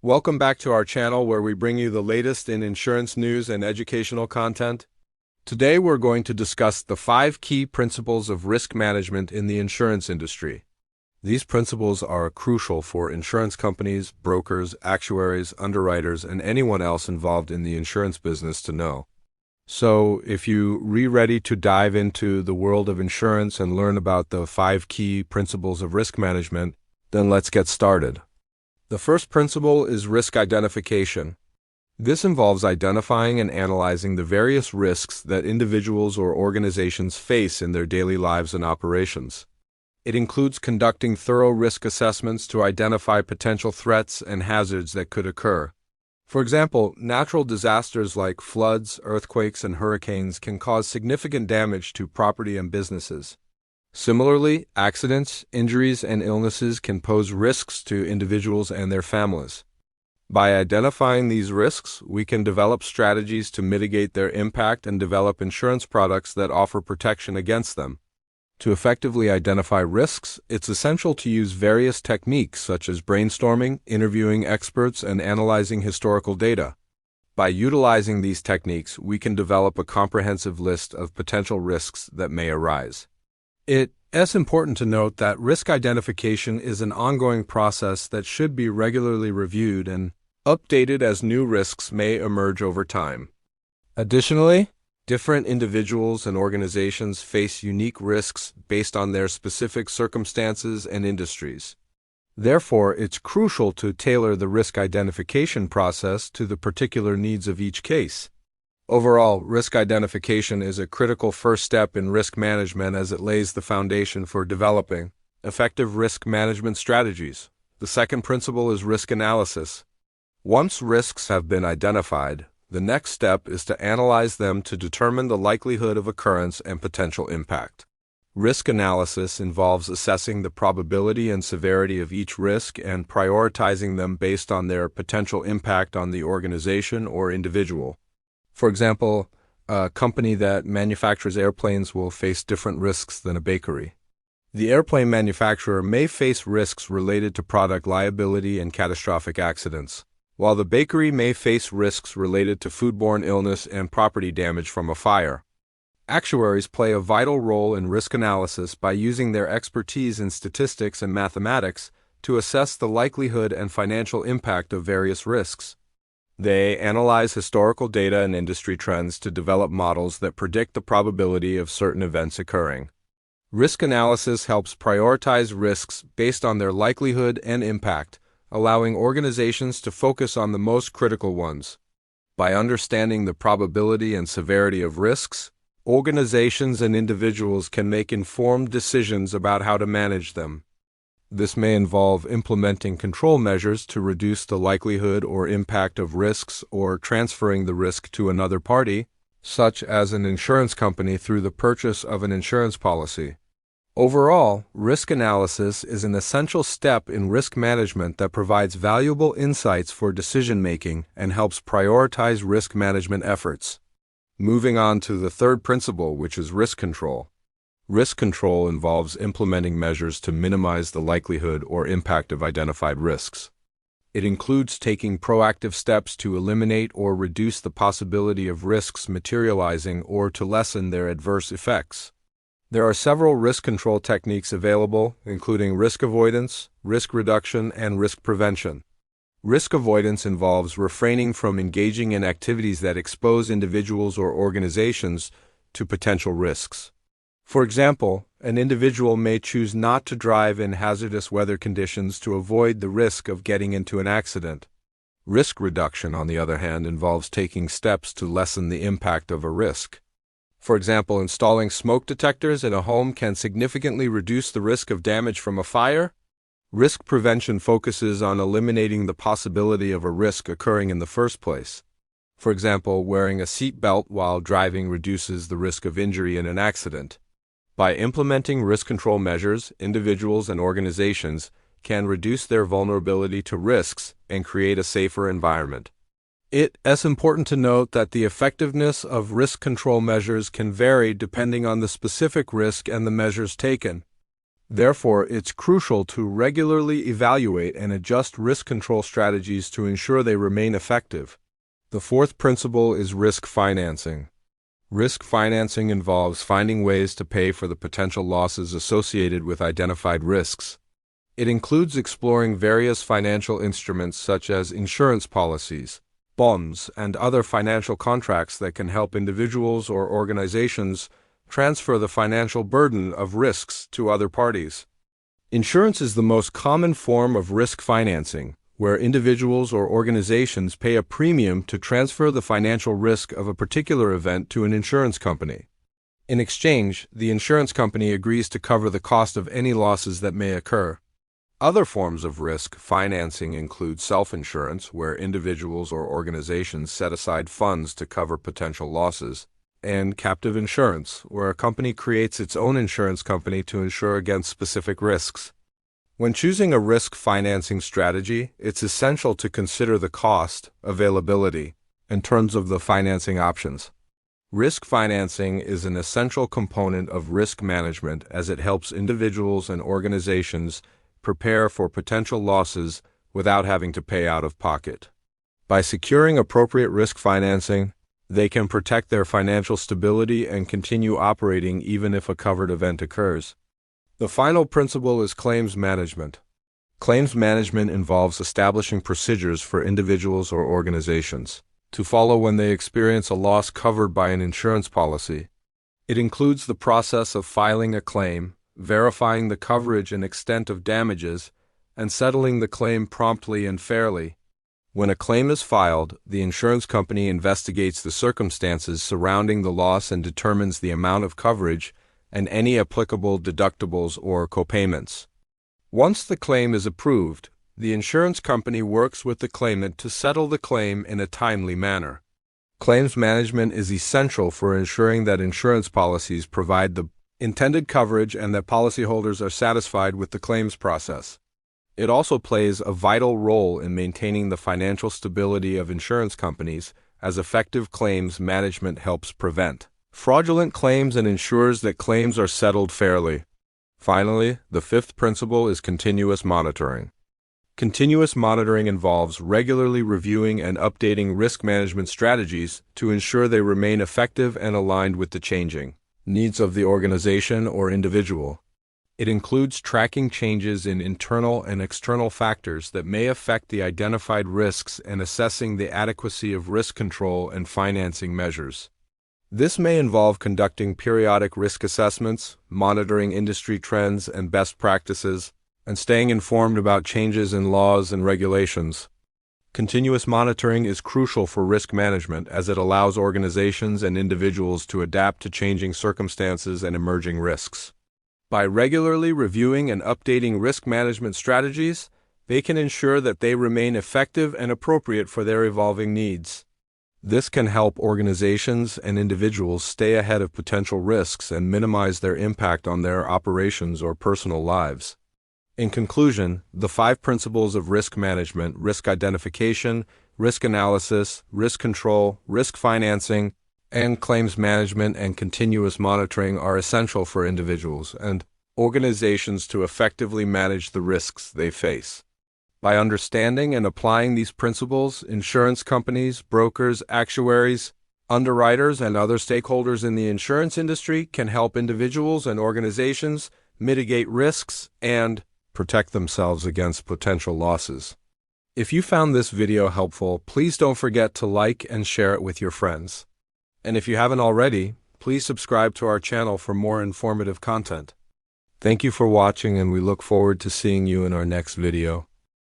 Welcome back to our channel where we bring you the latest in insurance news and educational content. Today we're going to discuss the 5 key principles of risk management in the insurance industry. These principles are crucial for insurance companies, brokers, actuaries, underwriters, and anyone else involved in the insurance business to know. So, if you're ready to dive into the world of insurance and learn about the 5 key principles of risk management, then let's get started. The first principle is risk identification. This involves identifying and analyzing the various risks that individuals or organizations face in their daily lives and operations. It includes conducting thorough risk assessments to identify potential threats and hazards that could occur. For example, natural disasters like floods, earthquakes, and hurricanes can cause significant damage to property and businesses. Similarly, accidents, injuries, and illnesses can pose risks to individuals and their families. By identifying these risks, we can develop strategies to mitigate their impact and develop insurance products that offer protection against them. To effectively identify risks, it's essential to use various techniques such as brainstorming, interviewing experts, and analyzing historical data. By utilizing these techniques, we can develop a comprehensive list of potential risks that may arise. It's important to note that risk identification is an ongoing process that should be regularly reviewed and updated as new risks may emerge over time. Additionally, different individuals and organizations face unique risks based on their specific circumstances and industries. Therefore, it's crucial to tailor the risk identification process to the particular needs of each case. Overall, risk identification is a critical first step in risk management as it lays the foundation for developing effective risk management strategies. The second principle is risk analysis. Once risks have been identified, the next step is to analyze them to determine the likelihood of occurrence and potential impact. Risk analysis involves assessing the probability and severity of each risk and prioritizing them based on their potential impact on the organization or individual. For example, a company that manufactures airplanes will face different risks than a bakery. The airplane manufacturer may face risks related to product liability and catastrophic accidents, while the bakery may face risks related to foodborne illness and property damage from a fire. Actuaries play a vital role in risk analysis by using their expertise in statistics and mathematics to assess the likelihood and financial impact of various risks. They analyze historical data and industry trends to develop models that predict the probability of certain events occurring. Risk analysis helps prioritize risks based on their likelihood and impact, allowing organizations to focus on the most critical ones. By understanding the probability and severity of risks, organizations and individuals can make informed decisions about how to manage them. This may involve implementing control measures to reduce the likelihood or impact of risks or transferring the risk to another party, such as an insurance company through the purchase of an insurance policy. Overall, risk analysis is an essential step in risk management that provides valuable insights for decision-making and helps prioritize risk management efforts. Moving on to the third principle, which is risk control. Risk control involves implementing measures to minimize the likelihood or impact of identified risks. It includes taking proactive steps to eliminate or reduce the possibility of risks materializing or to lessen their adverse effects. There are several risk control techniques available, including risk avoidance, risk reduction, and risk prevention. Risk avoidance involves refraining from engaging in activities that expose individuals or organizations to potential risks. For example, an individual may choose not to drive in hazardous weather conditions to avoid the risk of getting into an accident. Risk reduction, on the other hand, involves taking steps to lessen the impact of a risk. For example, installing smoke detectors in a home can significantly reduce the risk of damage from a fire. Risk prevention focuses on eliminating the possibility of a risk occurring in the first place. For example, wearing a seat belt while driving reduces the risk of injury in an accident. By implementing risk control measures, individuals and organizations can reduce their vulnerability to risks and create a safer environment. It's important to note that the effectiveness of risk control measures can vary depending on the specific risk and the measures taken. Therefore, it's crucial to regularly evaluate and adjust risk control strategies to ensure they remain effective. The fourth principle is risk financing. Risk financing involves finding ways to pay for the potential losses associated with identified risks. It includes exploring various financial instruments such as insurance policies, bonds, and other financial contracts that can help individuals or organizations transfer the financial burden of risks to other parties. Insurance is the most common form of risk financing, where individuals or organizations pay a premium to transfer the financial risk of a particular event to an insurance company. In exchange, the insurance company agrees to cover the cost of any losses that may occur. Other forms of risk financing include self-insurance, where individuals or organizations set aside funds to cover potential losses, and captive insurance, where a company creates its own insurance company to insure against specific risks. When choosing a risk financing strategy, it's essential to consider the cost, availability, and terms of the financing options. Risk financing is an essential component of risk management as it helps individuals and organizations prepare for potential losses without having to pay out of pocket. By securing appropriate risk financing, they can protect their financial stability and continue operating even if a covered event occurs. The final principle is claims management. Claims management involves establishing procedures for individuals or organizations to follow when they experience a loss covered by an insurance policy. It includes the process of filing a claim, verifying the coverage and extent of damages, and settling the claim promptly and fairly. When a claim is filed, the insurance company investigates the circumstances surrounding the loss and determines the amount of coverage and any applicable deductibles or copayments. Once the claim is approved, the insurance company works with the claimant to settle the claim in a timely manner. Claims management is essential for ensuring that insurance policies provide the intended coverage and that policyholders are satisfied with the claims process. It also plays a vital role in maintaining the financial stability of insurance companies, as effective claims management helps prevent fraudulent claims and ensures that claims are settled fairly. Finally, the fifth principle is continuous monitoring. Continuous monitoring involves regularly reviewing and updating risk management strategies to ensure they remain effective and aligned with the changing needs of the organization or individual. It includes tracking changes in internal and external factors that may affect the identified risks and assessing the adequacy of risk control and financing measures. This may involve conducting periodic risk assessments, monitoring industry trends and best practices, and staying informed about changes in laws and regulations. Continuous monitoring is crucial for risk management as it allows organizations and individuals to adapt to changing circumstances and emerging risks. By regularly reviewing and updating risk management strategies, they can ensure that they remain effective and appropriate for their evolving needs. This can help organizations and individuals stay ahead of potential risks and minimize their impact on their operations or personal lives. In conclusion, the 5 principles of risk management, risk identification, risk analysis, risk control, risk financing, and claims management and continuous monitoring are essential for individuals and organizations to effectively manage the risks they face. By understanding and applying these principles, insurance companies, brokers, actuaries, underwriters, and other stakeholders in the insurance industry can help individuals and organizations mitigate risks and protect themselves against potential losses. If you found this video helpful, please don't forget to like and share it with your friends. And if you haven't already, please subscribe to our channel for more informative content. Thank you for watching, and we look forward to seeing you in our next video.